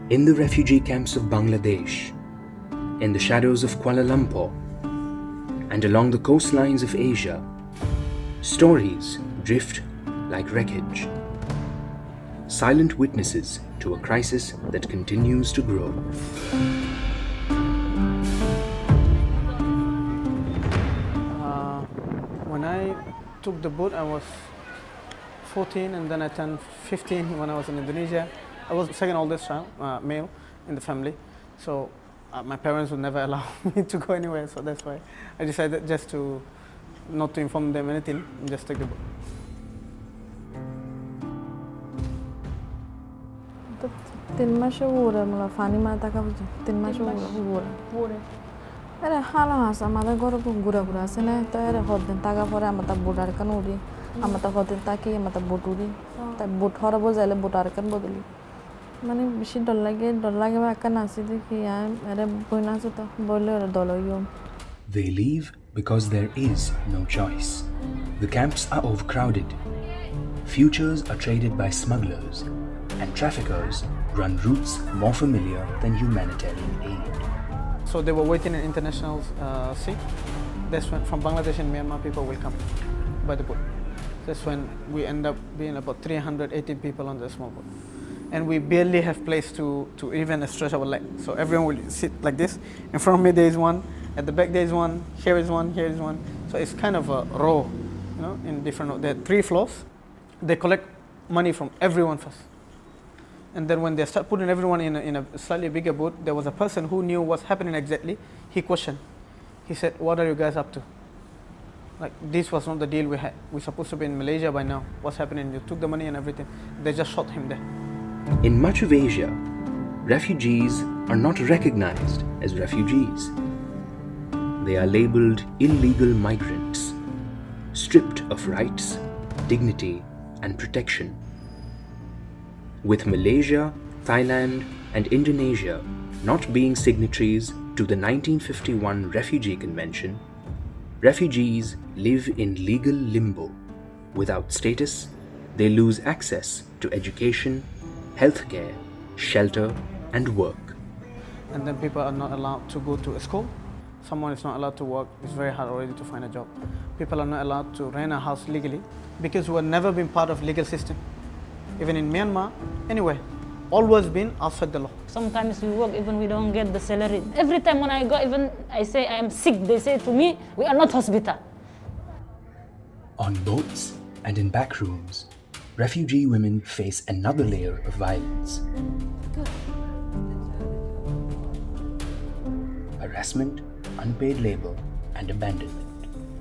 In the refugee camps of Bangladesh, in the shadows of Kuala Lumpur, and along the coastlines of Asia, stories drift like wreckage, silent witnesses to a crisis that continues to grow. When I took the boat, I was 14, and then I turned 15 when I was in Indonesia. I was the second oldest child, male, in the family, so my parents would never allow me to go anywhere, so that's why I decided just to not to inform them anything and just take the boat. তিন মাসে উড়ে মোলা funny মা টাকা বুঝি তিন মাসে উড়ে আরে হালা হাস আমাদের ঘরে ঘুরা ঘুরা আছে না তো আরে হদিন টাকা পরে আমাদের বুটার কান উড়ি আমাদের হদিন তাকি আমাদের বুট উড়ি তাই বুট হরাবো যাইলে বুটার কান বদলি মানে বেশি ডর লাগে বা একটা নাচি দেখি আরে বই নাচে তো বললে ওরা দল ইয়ম They leave because there is no choice. The camps are overcrowded. Futures are traded by smugglers, and traffickers run routes more familiar than humanitarian aid. So they were waiting in international sea. That's when from Bangladesh and Myanmar people will come by the boat. That's when we end up being about 318 people on the small boat. And we barely have place to even stretch our leg. So everyone will sit like this. In front of me there is one, at the back there is one, here is one, here is one. So it's kind of a row, you know, in different, there are 3 floors. They collect money from everyone first. And then when they start putting everyone in a slightly bigger boat, there was a person who knew what's happening exactly. He questioned. He said, what are you guys up to? Like, this was not the deal we had. We're supposed to be in Malaysia by now. What's happening? You took the money and everything. They just shot him there. In much of Asia, refugees are not recognized as refugees. They are labeled illegal migrants, stripped of rights, dignity, and protection. With Malaysia, Thailand, and Indonesia not being signatories to the 1951 Refugee Convention, refugees live in legal limbo. Without status, they lose access to education, healthcare, shelter, and work. And then people are not allowed to go to a school. Someone is not allowed to work. It's very hard already to find a job. People are not allowed to rent a house legally because we have never been part of legal system. Even in Myanmar, anywhere, always been outside the law. Sometimes we work even we don't get the salary. Every time when I go, even I say I am sick, they say to me, we are not hospital. On boats and in back rooms, refugee women face another layer of violence. Harassment, unpaid labor, and abandonment.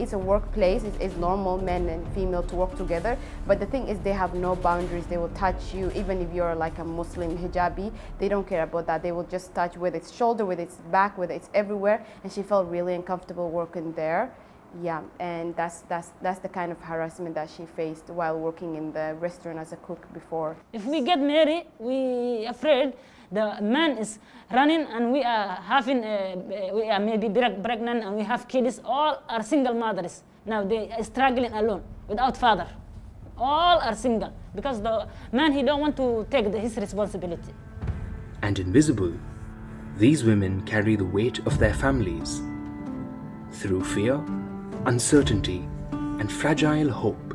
It's a workplace, it's normal men and female to work together, but the thing is they have no boundaries. They will touch you even if you're like a Muslim hijabi. They don't care about that. They will just touch with its shoulder, with its back, with its everywhere, and she felt really uncomfortable working there. Yeah, and that's the kind of harassment that she faced while working in the restaurant as a cook before. If we get married, we afraid the man is running and we are having, we are maybe pregnant and we have kids. All are single mothers. Now they are struggling alone, without father. All are single because the man, he don't want to take his responsibility. And invisible, these women carry the weight of their families through fear, uncertainty, and fragile hope.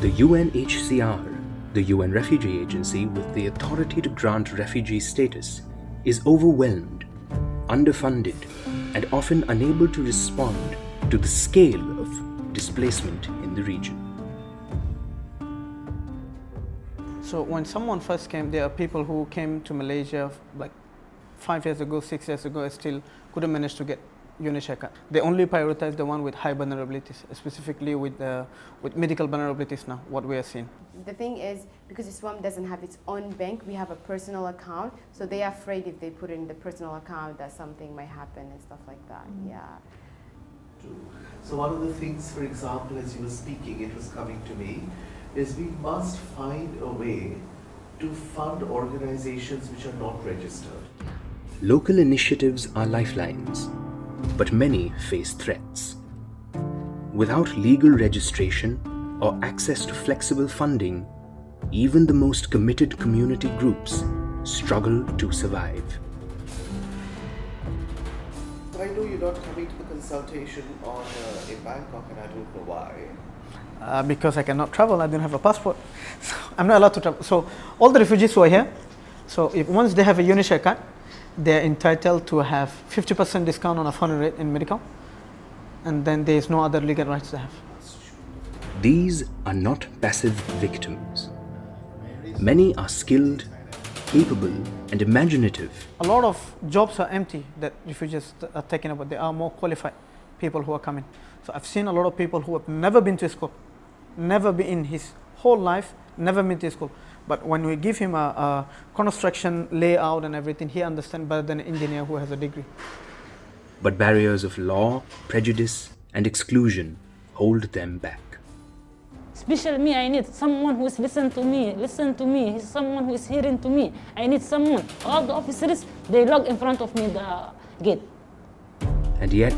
The UNHCR, the UN Refugee Agency with the authority to grant refugee status, is overwhelmed, underfunded, and often unable to respond to the scale of displacement in the region. So when someone first came, there are people who came to Malaysia like 5 years ago, 6 years ago, and still couldn't manage to get unit check. They only prioritize the one with high vulnerabilities, specifically with medical vulnerabilities now, what we are seeing. The thing is, because Islam doesn't have its own bank, we have a personal account, so they are afraid if they put it in the personal account that something might happen and stuff like that. Yeah. True. So one of the things, for example, as you were speaking, it was coming to me, is we must find a way to fund organizations which are not registered. Local initiatives are lifelines, but many face threats. Without legal registration or access to flexible funding, even the most committed community groups struggle to survive. I know you're not coming to the consultation in Bangkok, and I don't know why. Because I cannot travel, I don't have a passport. So I'm not allowed to travel. So all the refugees who are here, so if once they have a UNHCR card, they're entitled to have 50% discount on a foreign rate in medical, and then there is no other legal rights they have. These are not passive victims. Many are skilled, capable, and imaginative. A lot of jobs are empty that refugees are taking up, but there are more qualified people who are coming. So I've seen a lot of people who have never been to school, never been in his whole life, never been to school. But when we give him a construction layout and everything, he understands better than an engineer who has a degree. But barriers of law, prejudice, and exclusion hold them back. Especially me, I need someone who is listen to me, someone who is hearing to me. I need someone. All the officers, they log in front of me the gate. And yet,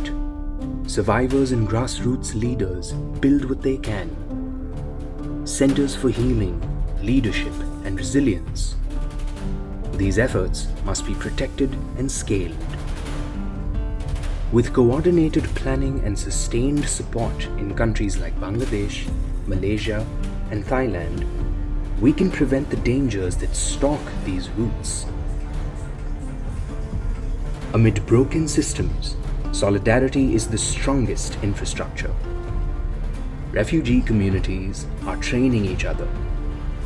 survivors and grassroots leaders build what they can. Centers for healing, leadership, and resilience. These efforts must be protected and scaled. With coordinated planning and sustained support in countries like Bangladesh, Malaysia, and Thailand, we can prevent the dangers that stalk these routes. Amid broken systems, solidarity is the strongest infrastructure. Refugee communities are training each other,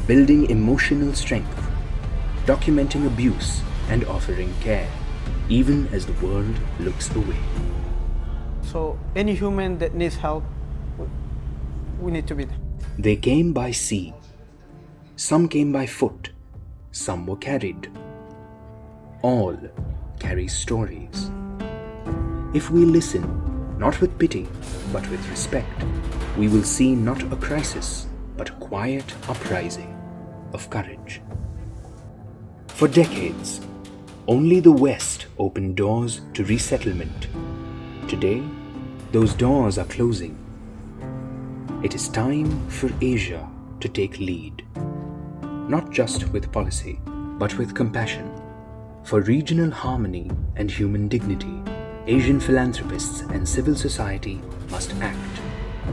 building emotional strength, documenting abuse, and offering care, even as the world looks away. So any human that needs help, we need to be there. They came by sea. Some came by foot. Some were carried. All carry stories. If we listen, not with pity, but with respect, we will see not a crisis, but a quiet uprising of courage. For decades, only the West opened doors to resettlement. Today, those doors are closing. It is time for Asia to take lead, not just with policy, but with compassion. For regional harmony and human dignity, Asian philanthropists and civil society must act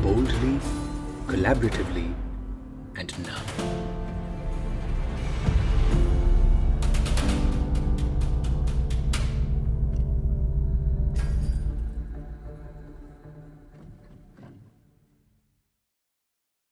boldly, collaboratively, and now.